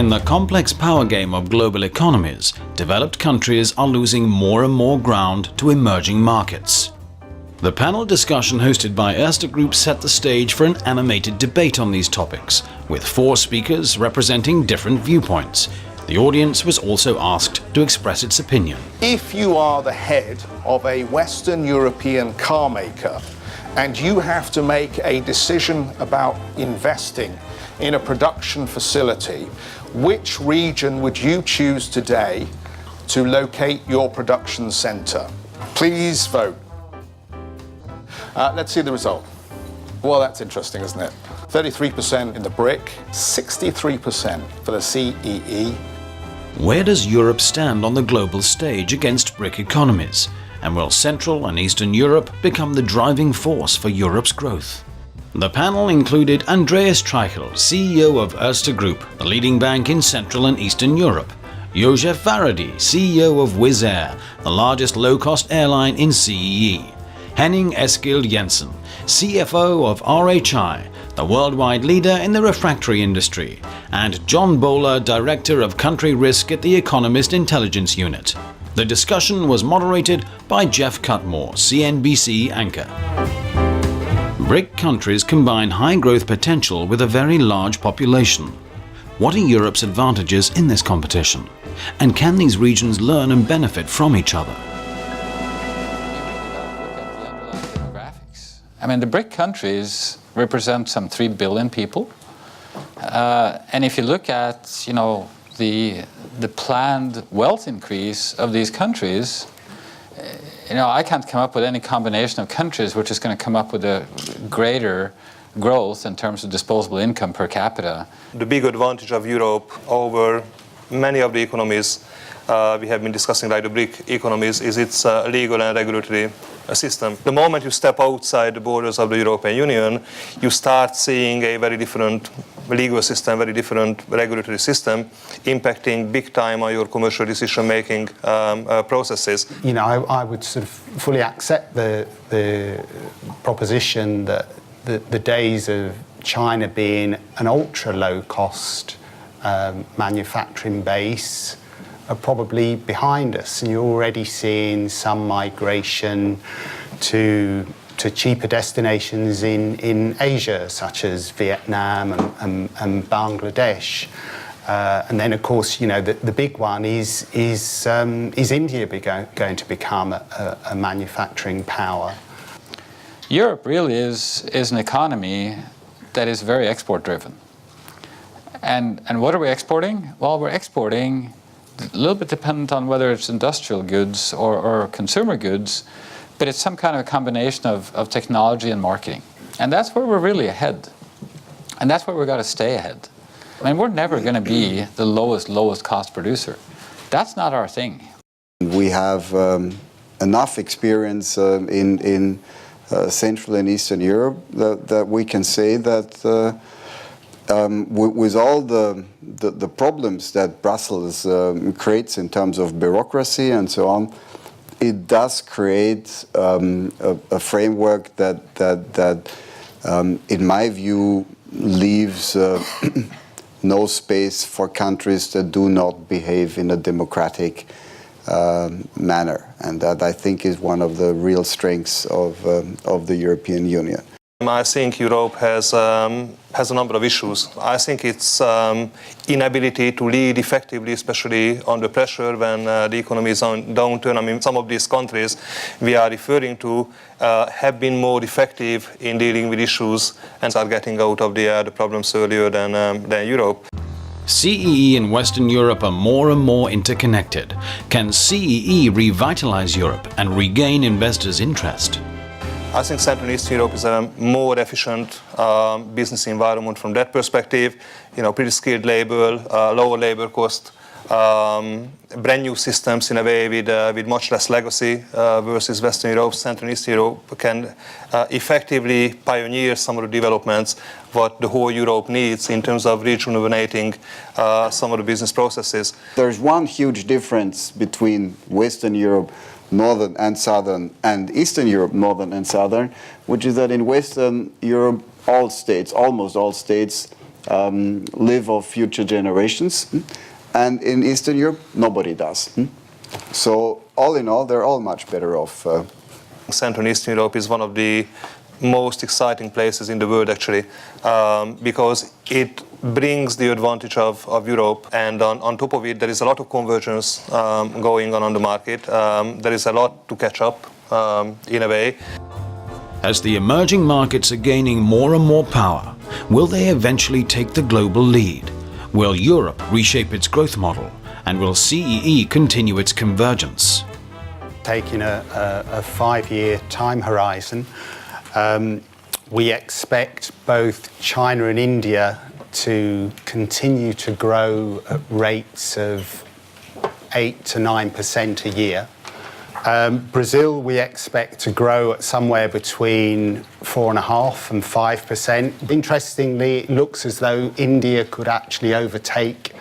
In the complex power game of global economies, developed countries are losing more and more ground to emerging markets. The panel discussion hosted by Erste Group set the stage for an animated debate on these topics, with 4 speakers representing different viewpoints. The audience was also asked to express its opinion. If you are the head of a Western European car maker and you have to make a decision about investing in a production facility, which region would you choose today to locate your production centre? Please vote. Let's see the result. Well, that's interesting, isn't it? 33% in the BRIC, 63% for the CEE. Where does Europe stand on the global stage against BRIC economies? And will Central and Eastern Europe become the driving force for Europe's growth? The panel included Andreas Treichl, CEO of Erste Group, the leading bank in Central and Eastern Europe; József Váradi, CEO of Wizzair, the largest low-cost airline in CEE; Henning E, Jensen, CFO of RHI, the worldwide leader in the refractory industry; and John Bowler, Director of Country Risk at the Economist Intelligence Unit. The discussion was moderated by Jeff Cutmore, CNBC anchor. BRIC countries combine high growth potential with a very large population. What are Europe's advantages in this competition? And can these regions learn and benefit from each other? I mean, the BRIC countries represent some 3 billion people. And if you look at, the planned wealth increase of these countries, I can't come up with any combination of countries which is going to come up with a greater growth in terms of disposable income per capita. The big advantage of Europe over many of the economies we have been discussing, like the BRIC economies, is its legal and regulatory system. The moment you step outside the borders of the European Union, you start seeing a very different legal system, very different regulatory system, impacting big time on your commercial decision-making processes. I would sort of fully accept the proposition that the days of China being an ultra-low-cost manufacturing base are probably behind us, and you're already seeing some migration to cheaper destinations in Asia, such as Vietnam and Bangladesh. And then, of course, the big one is India going to become a manufacturing power? Europe really is an economy that is very export-driven. And what are we exporting? Well, we're exporting a little bit dependent on whether it's industrial goods or consumer goods, but it's some kind of a combination of technology and marketing. And that's where we're really ahead. And that's where we've got to stay ahead. I mean, we're never going to be the lowest cost producer. That's not our thing. We have enough experience in Central and Eastern Europe that we can say that with all the problems that Brussels creates in terms of bureaucracy and so on, it does create a framework that in my view, leaves no space for countries that do not behave in a democratic manner. And that, I think, is one of the real strengths of the European Union. I think Europe has a number of issues. I think its inability to lead effectively, especially under pressure when the economy is on downturn. I mean, some of these countries we are referring to have been more effective in dealing with issues and are getting out of the problems earlier than Europe. CEE and Western Europe are more and more interconnected. Can CEE revitalize Europe and regain investors' interest? I think Central and Eastern Europe is a more efficient business environment from that perspective. Pretty skilled labor, lower labor cost, brand new systems in a way with much less legacy versus Western Europe. Central and Eastern Europe can effectively pioneer some of the developments what the whole Europe needs in terms of rejuvenating some of the business processes. There's one huge difference between Western Europe, Northern and Southern, and Eastern Europe, Northern and Southern, which is that in Western Europe, all states, almost all states, live off future generations. And in Eastern Europe, nobody does. So all in all, they're all much better off. Central and Eastern Europe is one of the most exciting places in the world, actually, because it brings the advantage of Europe, and on top of it, there is a lot of convergence going on the market. There is a lot to catch up, in a way. As the emerging markets are gaining more and more power, will they eventually take the global lead? Will Europe reshape its growth model? And will CEE continue its convergence? Taking a 5-year time horizon, we expect both China and India to continue to grow at rates of 8 to 9% a year. Brazil, we expect to grow at somewhere between 4.5% and 5%. Interestingly, it looks as though India could actually overtake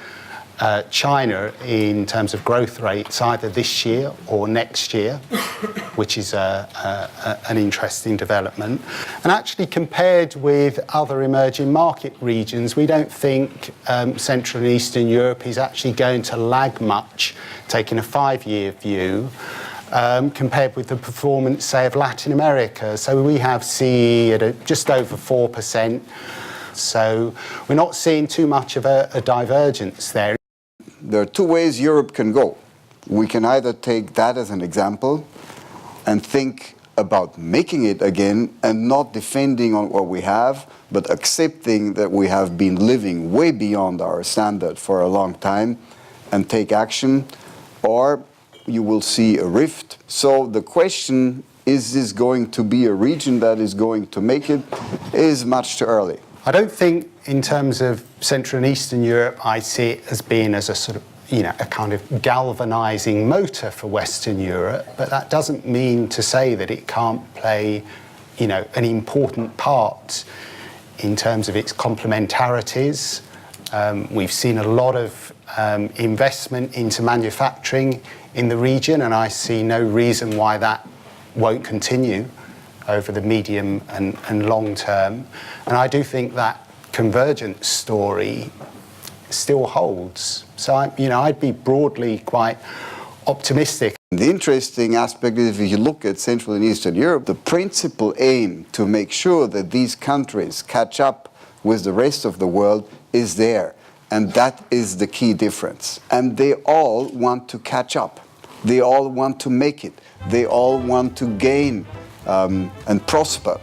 China in terms of growth rates either this year or next year, which is an interesting development. And actually, compared with other emerging market regions, we don't think Central and Eastern Europe is actually going to lag much, taking a 5-year view, compared with the performance, say, of Latin America. So we have CE at just over 4%. So we're not seeing too much of a divergence there. There are two ways Europe can go. We can either take that as an example and think about making it again and not defending on what we have, but accepting that we have been living way beyond our standard for a long time and take action, or you will see a rift. So the question, is this going to be a region that is going to make it, is much too early. I don't think, in terms of Central and Eastern Europe, I see it as being as a sort of, a kind of galvanising motor for Western Europe, but that doesn't mean to say that it can't play, an important part in terms of its complementarities. We've seen a lot of investment into manufacturing in the region, and I see no reason why that won't continue over the medium and long term. And I do think that convergence story still holds. So, I'd be broadly quite optimistic. The interesting aspect is, if you look at Central and Eastern Europe, the principal aim to make sure that these countries catch up with the rest of the world is there. And that is the key difference. And they all want to catch up. They all want to make it. They all want to gain and prosper.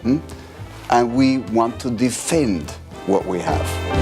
And we want to defend what we have.